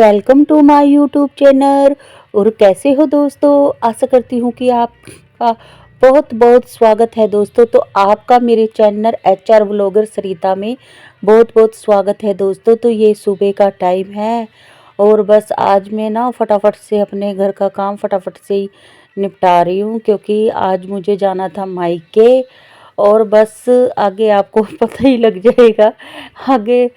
Welcome to my YouTube channel. और कैसे हो दोस्तों? आशा करती हूँ कि आपका बहुत बहुत स्वागत है दोस्तों। तो आपका मेरे चैनल HR व्लॉगर सरिता में बहुत बहुत स्वागत है दोस्तों। तो ये सुबह का टाइम है और बस आज मैं ना फटाफट से अपने घर का काम फटाफट से ही निपटा रही हूँ, क्योंकि आज मुझे जाना था मायके। और बस आगे आपको पता ही लग जाएगा आगे।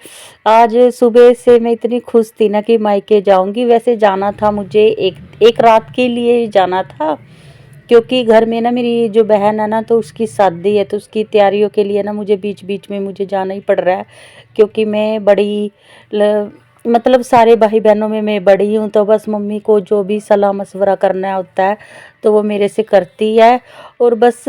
आज सुबह से मैं इतनी खुश थी ना कि मायके जाऊंगी। वैसे जाना था मुझे एक एक रात के लिए जाना था, क्योंकि घर में ना मेरी जो बहन है ना, तो उसकी शादी है, तो उसकी तैयारियों के लिए ना मुझे बीच बीच में मुझे जाना ही पड़ रहा है। क्योंकि मैं बड़ी मतलब सारे भाई बहनों में मैं बड़ी हूँ, तो बस मम्मी को जो भी सलाह मशवरा करना होता है तो वो मेरे से करती है। और बस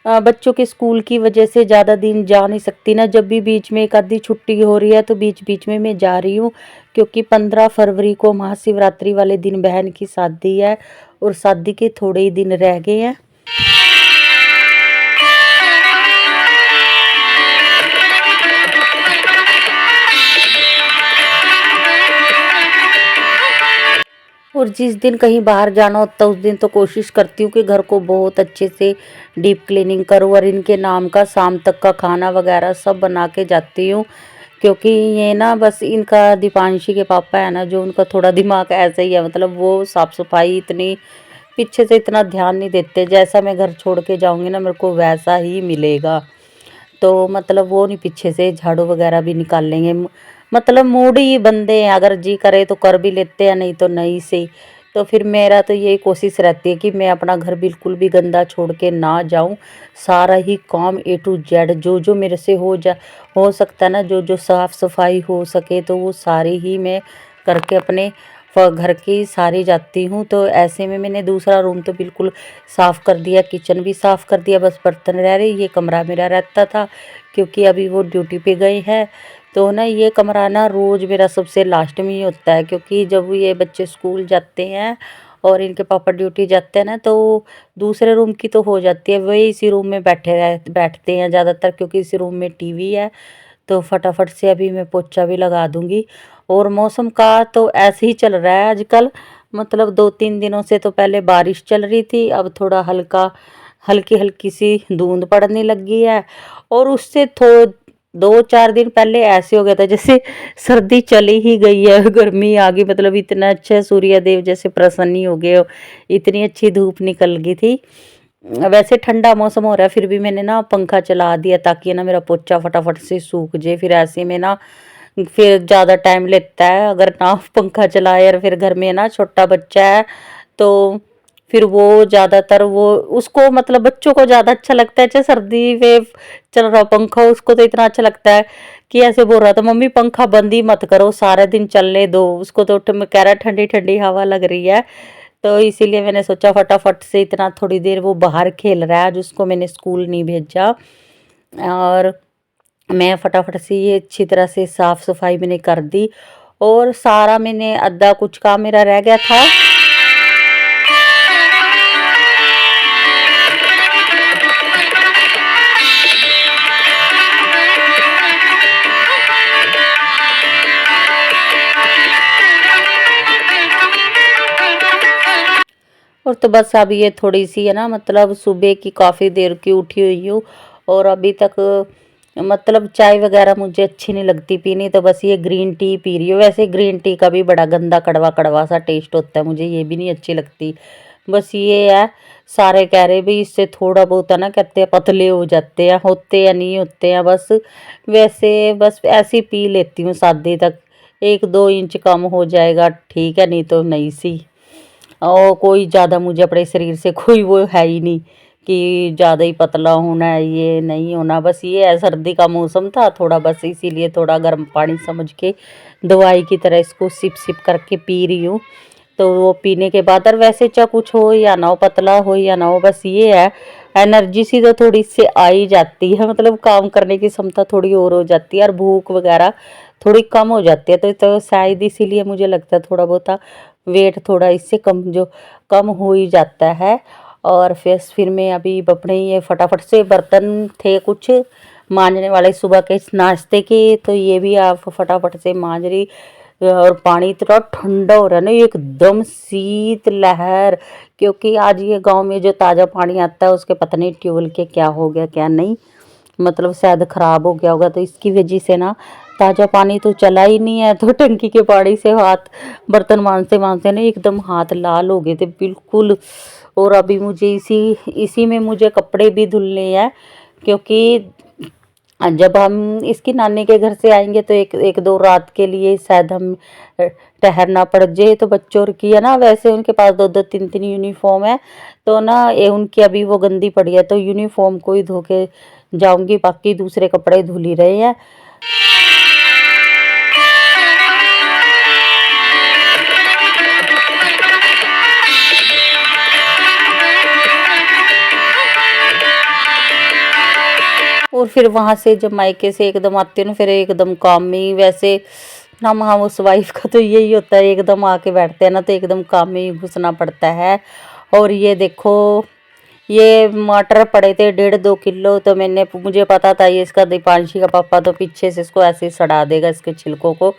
बच्चों के स्कूल की वजह से ज़्यादा दिन जा नहीं सकती ना। जब भी बीच में एक आधी छुट्टी हो रही है तो बीच बीच में मैं जा रही हूँ, क्योंकि 15 फरवरी को महाशिवरात्रि वाले दिन बहन की शादी है और शादी के थोड़े ही दिन रह गए हैं। और जिस दिन कहीं बाहर जाना होता है उस दिन तो कोशिश करती हूँ कि घर को बहुत अच्छे से डीप क्लीनिंग करूँ और इनके नाम का शाम तक का खाना वगैरह सब बना के जाती हूँ। क्योंकि ये ना बस इनका दीपांशी के पापा है ना, जो उनका थोड़ा दिमाग ऐसा ही है, मतलब वो साफ़ सफाई इतनी पीछे से इतना ध्यान नहीं देते। जैसा मैं घर छोड़ के जाऊँगी ना मेरे को वैसा ही मिलेगा। तो मतलब वो नहीं पीछे से झाड़ू वगैरह भी निकाल लेंगे। मतलब मूडी बंदे हैं, अगर जी करे तो कर भी लेते हैं, नहीं तो नहीं से। तो फिर मेरा तो यही कोशिश रहती है कि मैं अपना घर बिल्कुल भी गंदा छोड़ के ना जाऊं। सारा ही काम A to Z जो जो मेरे से हो सकता है ना, जो जो साफ़ सफाई हो सके तो वो सारी ही मैं करके अपने घर की सारी जाती हूँ। तो ऐसे में मैंने दूसरा रूम तो बिल्कुल साफ़ कर दिया, किचन भी साफ़ कर दिया, बस बर्तन रह रहे। ये कमरा मेरा रहता था, क्योंकि अभी वो ड्यूटी पे गए हैं। तो ना ये कमरा ना रोज़ मेरा सबसे लास्ट में ही होता है, क्योंकि जब ये बच्चे स्कूल जाते हैं और इनके पापा ड्यूटी जाते हैं ना, तो दूसरे रूम की तो हो जाती है, वही इसी रूम में बैठते हैं ज़्यादातर, क्योंकि इसी रूम में टीवी है। तो फटाफट से अभी मैं पोछा भी लगा दूंगी। और मौसम का तो ऐसे ही चल रहा है आजकल। मतलब 2-3 दिनों से तो पहले बारिश चल रही थी, अब थोड़ा हल्की हल्की सी धुंध पड़ने लगी है। और उससे 2-4 दिन पहले ऐसे हो गया था जैसे सर्दी चली ही गई है, गर्मी आ गई। मतलब इतना अच्छा सूर्य देव जैसे प्रसन्न ही हो गए हो, इतनी अच्छी धूप निकल गई थी। वैसे ठंडा मौसम हो रहा है, फिर भी मैंने ना पंखा चला दिया ताकि ना मेरा पोछा फटाफट से सूख जाए। फिर ऐसे में ना फिर ज़्यादा टाइम लेता है अगर ना पंखा चलाए, और फिर घर में ना छोटा बच्चा है तो फिर वो ज़्यादातर वो उसको मतलब बच्चों को ज़्यादा अच्छा लगता है। चाहे सर्दी में चल रहा पंखा, उसको तो इतना अच्छा लगता है कि ऐसे बोल रहा था, मम्मी पंखा बंद ही मत करो, सारा दिन चलने दो। उसको तो कह रहा है ठंडी ठंडी हवा लग रही है। तो इसीलिए मैंने सोचा फटाफट से इतना थोड़ी देर वो बाहर खेल रहा है, आज उसको मैंने स्कूल नहीं भेजा। और मैं फटाफट से ये अच्छी तरह से साफ़ सफाई मैंने कर दी। और सारा मैंने अद्धा कुछ काम मेरा रह गया था। और तो बस अब ये थोड़ी सी है ना, मतलब सुबह की काफ़ी देर की उठी हुई हूँ और अभी तक मतलब चाय वगैरह मुझे अच्छी नहीं लगती पीनी, तो बस ये ग्रीन टी पी रही हूँ। वैसे ग्रीन टी का भी बड़ा गंदा कड़वा कड़वा सा टेस्ट होता है, मुझे ये भी नहीं अच्छी लगती। बस ये है, सारे कह रहे भाई इससे थोड़ा बहुत है ना, कहते हैं पतले हो जाते हैं, होते या नहीं होते हैं। बस वैसे बस ऐसे ही पी लेती हूँ सादे तक, 1-2 इंच कम हो जाएगा ठीक है, नहीं तो नहीं सी। और कोई ज़्यादा मुझे अपने शरीर से कोई वो है ही नहीं कि ज़्यादा ही पतला होना है, ये नहीं होना। बस ये है, सर्दी का मौसम था थोड़ा, बस इसीलिए थोड़ा गर्म पानी समझ के दवाई की तरह इसको सिप सिप करके पी रही हूँ। तो वो पीने के बाद, और वैसे चाहे कुछ हो या ना हो, पतला हो या ना हो, बस ये है एनर्जी सी तो थोड़ी इससे आ ही जाती है। मतलब काम करने की क्षमता थोड़ी और हो जाती है, और भूख वगैरह थोड़ी कम हो जाती है। तो शायद इसीलिए मुझे लगता है थोड़ा बहुत वेट थोड़ा इससे कम हो ही जाता है। और फिर मैं अभी अपने ये फटाफट से बर्तन थे कुछ मांजने वाले सुबह के नाश्ते के, तो ये भी आप फटाफट से मांज रही। और पानी इतना ठंडा हो रहा है ना, एकदम शीत लहर। क्योंकि आज ये गांव में जो ताज़ा पानी आता है उसके पता नहीं ट्यूबवेल के क्या हो गया क्या नहीं, मतलब शायद ख़राब हो गया होगा, तो इसकी वजह से ना ताज़ा पानी तो चला ही नहीं है। तो टंकी के पानी से हाथ बर्तन मांजते मांजते ना एकदम हाथ लाल हो गए थे बिल्कुल। और अभी मुझे इसी इसी में मुझे कपड़े भी धुलने हैं, क्योंकि जब हम इसकी नानी के घर से आएंगे तो एक एक दो रात के लिए शायद हम ठहरना पड़ जाए। तो बच्चों की है ना, वैसे उनके पास दो दो तीन तीन यूनिफॉर्म है, तो ना ये उनकी अभी वो गंदी पड़ी है, तो यूनिफॉर्म को ही धो के जाऊंगी, बाकी दूसरे कपड़े धुल ही रहे हैं। और फिर वहाँ से जब मायके से एकदम आती हूँ ना, फिर एकदम काम में वैसे ना, हाउस वाइफ का तो यही होता है, एकदम आके बैठते हैं ना तो एकदम काम में ही घुसना पड़ता है। और ये देखो, ये मटर पड़े थे 1.5-2 किलो, तो मुझे पता था ये इसका दीपांशी का पापा तो पीछे से इसको ऐसे ही सड़ा देगा, इसके छिलकों को,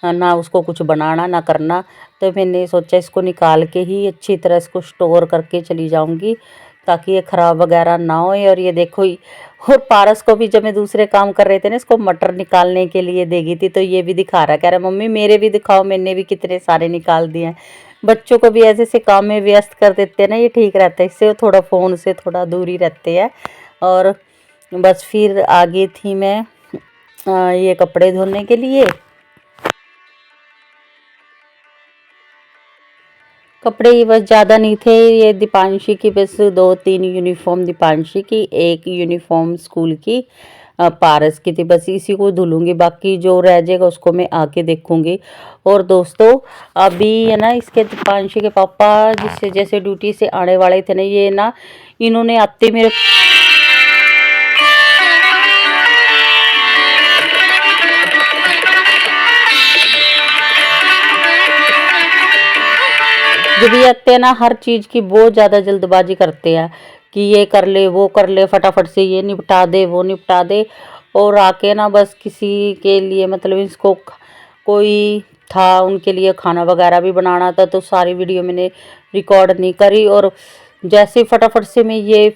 ना उसको कुछ बनाना ना करना। तो मैंने सोचा इसको निकाल के ही अच्छी तरह इसको स्टोर करके चली जाऊंगी, ताकि ये ख़राब वगैरह ना हो। और ये देखो, और पारस को भी जब मैं दूसरे काम कर रहे थे ना, इसको मटर निकालने के लिए देगी थी, तो ये भी दिखा रहा, कह रहा मम्मी मेरे भी दिखाओ, मैंने भी कितने सारे निकाल दिए हैं। बच्चों को भी ऐसे ऐसे काम में व्यस्त कर देते हैं ना, ये ठीक रहता है, इससे थोड़ा फ़ोन से थोड़ा दूर ही रहते हैं। और बस फिर आगे थी मैं ये कपड़े धोने के लिए। कपड़े ये बस ज़्यादा नहीं थे, ये दीपांशी की बस 2-3 यूनिफॉर्म दीपांशी की, एक यूनिफॉर्म स्कूल की पारस की थी, बस इसी को धुलूंगी, बाकी जो रह जाएगा उसको मैं आके देखूंगी। और दोस्तों अभी है ना, इसके दीपांशी के पापा जिससे जैसे ड्यूटी से आने वाले थे ना, ये ना इन्होंने आते मेरे जब ये आते हैं ना, हर चीज़ की बहुत ज़्यादा जल्दबाजी करते हैं कि ये कर ले वो कर ले, फटाफट से ये निपटा दे वो निपटा दे। और आके ना बस किसी के लिए, मतलब इसको कोई था उनके लिए खाना वगैरह भी बनाना था, तो सारी वीडियो मैंने रिकॉर्ड नहीं करी। और जैसे फटाफट से मैं ये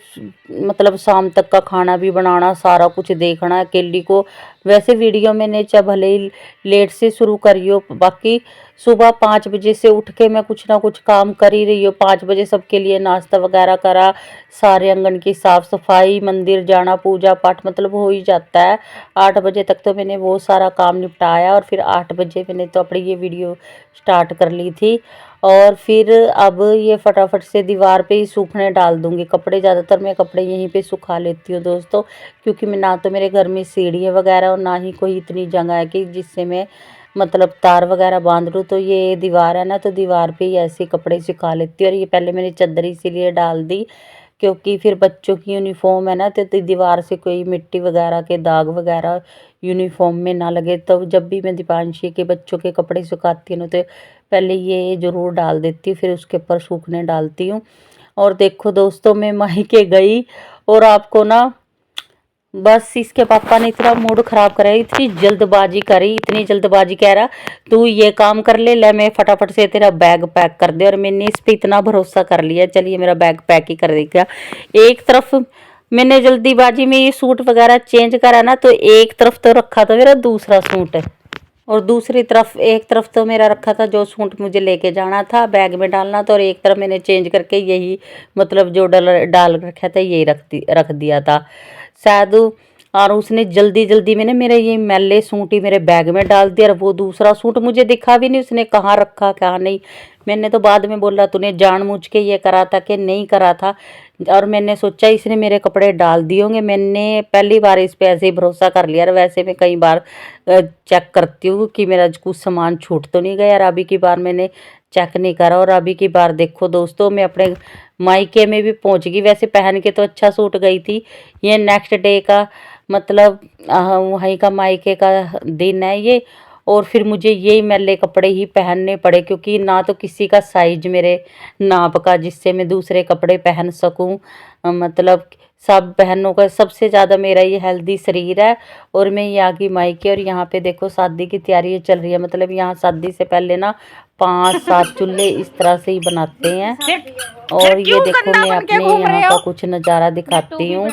मतलब शाम तक का खाना भी बनाना, सारा कुछ देखना अकेली को। वैसे वीडियो मैंने चाहे भले ही लेट से शुरू करी हो, बाकी सुबह 5 बजे से उठ के मैं कुछ ना कुछ काम कर ही रही हूँ। 5 बजे सबके लिए नाश्ता वगैरह करा, सारे आंगन की साफ़ सफाई, मंदिर जाना, पूजा पाठ, मतलब हो ही जाता है। 8 बजे तक तो मैंने वो सारा काम निपटाया, और फिर 8 बजे मैंने तो अपनी ये वीडियो स्टार्ट कर ली थी। और फिर अब ये फटाफट से दीवार पे ही सूखने डाल दूँगी कपड़े। ज़्यादातर मैं कपड़े यहीं पे सुखा लेती हूँ दोस्तों, क्योंकि मैं ना तो मेरे घर में सीढ़ियाँ वगैरह और ना ही कोई इतनी जगह है कि जिससे मैं मतलब तार वगैरह बांध लूँ। तो ये दीवार है ना, तो दीवार पे ही ऐसे कपड़े सुखा लेती हूँ। और ये पहले मैंने चादर इसीलिए डाल दी, क्योंकि फिर बच्चों की यूनिफॉर्म है ना, तो दीवार से कोई मिट्टी वगैरह के दाग वगैरह यूनिफॉर्म में ना लगे। तो जब भी मैं दीपांशी के बच्चों के कपड़े सुखाती हूँ तो पहले ये ज़रूर डाल देती हूँ, फिर उसके ऊपर सूखने डालती हूँ। और देखो दोस्तों, मैं मायके गई और आपको ना, बस इसके पापा ने इतना मूड ख़राब करा, इतनी जल्दबाजी करी, इतनी जल्दबाजी, कह रहा तू ये काम कर ले मैं फटाफट से तेरा बैग पैक कर दे। और मैंने इस पर इतना भरोसा कर लिया, चलिए मेरा बैग पैक ही कर देगा। एक तरफ मैंने जल्दीबाजी में ये सूट वगैरह चेंज करा ना, तो एक तरफ तो रखा था मेरा दूसरा सूट है, और दूसरी तरफ एक तरफ तो मेरा रखा था जो सूट मुझे लेके जाना था बैग में डालना था, और एक तरफ मैंने चेंज करके यही मतलब जो डाल रखा था यही रख दिया था शायद। और उसने जल्दी जल्दी मैंने मेरे ये मैले सूट ही मेरे बैग में डाल दिया, और वो दूसरा सूट मुझे दिखा भी नहीं उसने कहाँ रखा कहाँ नहीं। मैंने तो बाद में बोला तूने जानबूझ के ये करा था कि नहीं करा था। और मैंने सोचा इसने मेरे कपड़े डाल दिए होंगे, मैंने पहली बार इस पे ऐसे ही भरोसा कर लिया। और वैसे मैं कई बार चेक करती हूँ कि मेरा कुछ सामान छूट तो नहीं गया, और अभी की बार मैंने चेक नहीं करा। और अभी की बार देखो दोस्तों, मैं अपने मायके में भी पहुँच गई। वैसे पहन के तो अच्छा सूट गई थी, ये नेक्स्ट डे का मतलब वहीं का मायके का दिन है ये। और फिर मुझे यही मैले कपड़े ही पहनने पड़े, क्योंकि ना तो किसी का साइज मेरे नाप का जिससे मैं दूसरे कपड़े पहन सकूं। मतलब सब बहनों का सबसे ज़्यादा मेरा ये हेल्दी शरीर है। और मैं यहाँ की मायके, और यहाँ पे देखो शादी की तैयारी चल रही है। मतलब यहाँ शादी से पहले ना 5-7 चूल्हे इस तरह से ही बनाते हैं। और ये देखो मैं अपने यहाँ का कुछ नज़ारा दिखाती हूँ।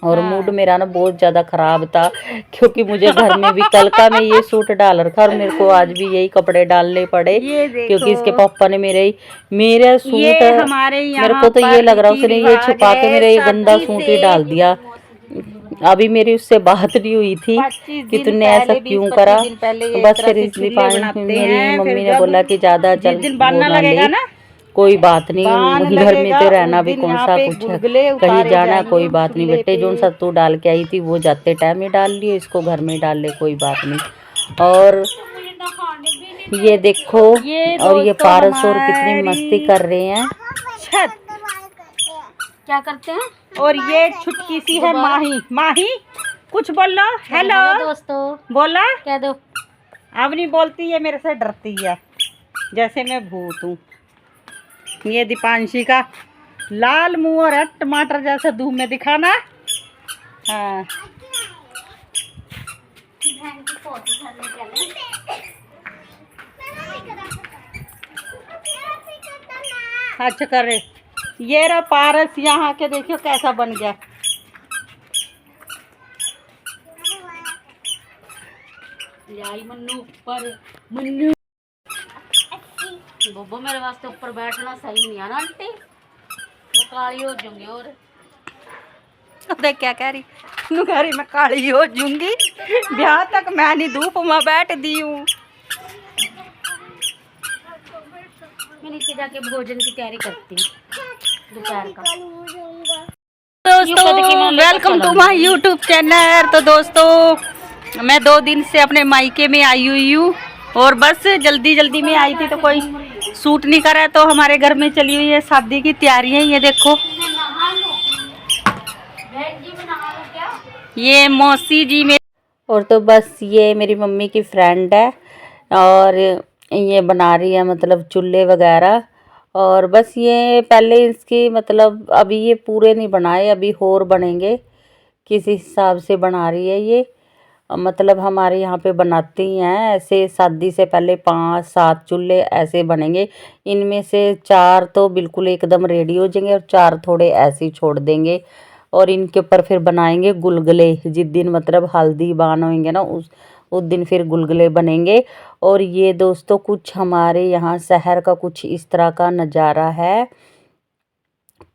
और मूड मेरा ना बहुत ज़्यादा ख़राब था, क्योंकि मुझे घर में भी कल का मैं ये सूट डाल रखा और मेरे को आज भी यही कपड़े डालने पड़े, क्योंकि इसके पापा ने मेरा सूट मेरे को तो ये लग रहा है उसने ये छुपा के मेरा ये गंदा सूट ही डाल दिया। अभी मेरी उससे बात नहीं हुई थी कि तूने ऐसा क्यों करा। बस फिर इसलिए मेरी मम्मी ने बोला कि ज़्यादा चल बोला ले, कोई बात नहीं, घर में तो रहना भी कौन सा कुछ है, कहीं जाना कोई बात नहीं बेटे, जो सा तू डाल के आई थी वो जाते टाइम ही डाल लियो, इसको घर में डाल ले कोई बात नहीं। और ये देखो और ये पारस और कितनी मस्ती कर रहे हैं। छत क्या करते हैं। और ये छुटकी सी है माही। माही कुछ बोलो। हेलो दोस्तों। बोला कह दो। अब नहीं बोलती है, मेरे से डरती है जैसे मैं भूत हूँ। ये दीपांशी का लाल मुंह और टमाटर जैसा धूप में दिखाना। हाँ अच्छा कर रहे। ये रहा पारस, यहाँ के देखियो कैसा बन गया। मन्नू ऊपर, मन्नू बब्बो मेरे वास्ते ऊपर बैठना सही नहीं है ना आंटी, मैं काली हो जाऊंगी। और देख क्या कह रही, कह रही मैं काली हो जाऊंगी, ब्याह तक मैं नहीं धूप में बैठ दी हूँ। मैं नीचे जाके भोजन की तैयारी करती हूँ दोपहर का। दोस्तों welcome to my YouTube channel. तो दोस्तों मैं 2 दिन से अपने मायके में आई हुई हूँ, और बस जल्दी में आई थी तो कोई सूट नहीं करा, तो हमारे घर में चली हुई है शादी की तैयारियां। ये देखो ये मौसी जी में। और तो बस ये मेरी मम्मी की फ्रेंड है, और ये बना रही है मतलब चूल्हे वगैरह। और बस ये पहले इसकी मतलब अभी ये पूरे नहीं बनाए, अभी और बनेंगे, किस हिसाब से बना रही है ये। मतलब हमारे यहाँ पे बनाती हैं ऐसे, शादी से पहले 5-7 चूल्हे ऐसे बनेंगे। इनमें से 4 तो बिल्कुल एकदम रेडी हो जाएंगे और 4 थोड़े ऐसे ही छोड़ देंगे। और इनके ऊपर फिर बनाएंगे गुलगुले, जिस दिन मतलब हल्दी बान होंगे ना उस दिन फिर गुलगुले बनेंगे। और ये दोस्तों कुछ हमारे यहाँ शहर का कुछ इस तरह का नज़ारा है।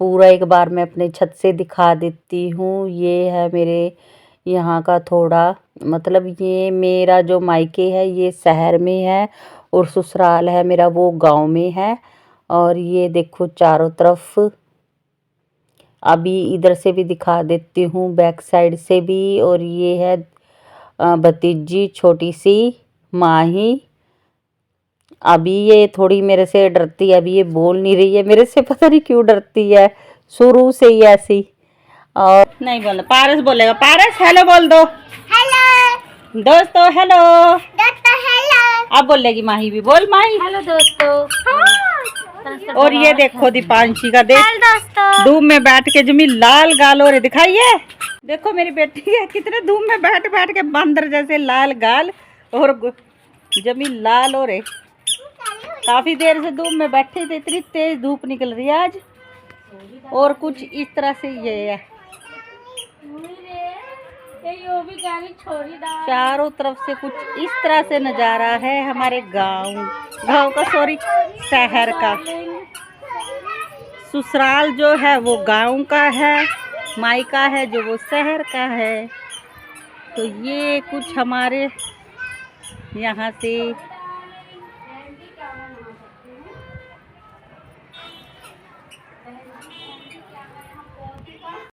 पूरा एक बार मैं अपने छत से दिखा देती हूँ। ये है मेरे यहाँ का थोड़ा मतलब, ये मेरा जो मायके है ये शहर में है, और ससुराल है मेरा वो गांव में है। और ये देखो चारों तरफ, अभी इधर से भी दिखा देती हूँ बैक साइड से भी। और ये है भतीजी छोटी सी माही। अभी ये थोड़ी मेरे से डरती है, अभी ये बोल नहीं रही है मेरे से, पता नहीं क्यों डरती है, शुरू से ही ऐसी। और नहीं बोलना, पारस बोलेगा। पारस हेलो बोल दो। हेलो दोस्तों। हेलो दोस्तों। हेलो अब बोलेगी माही भी। बोल माही। हेलो दोस्तों। और ये देखो दीपांशी का, देख धूप में बैठ के जमी लाल गाल हो रहे, दिखाइए। देखो मेरी बेटी है कितने धूप में बैठ के बंदर जैसे लाल गाल और जमी लाल हो रहे। काफी देर से धूप में बैठे थे, इतनी तेज धूप निकल रही है आज। और कुछ इस तरह से ये है, चारों तरफ से कुछ इस तरह से नज़ारा है हमारे गांव का सॉरी शहर का। ससुराल जो है वो गांव का है, मायका है जो वो शहर का है। तो ये कुछ हमारे यहाँ से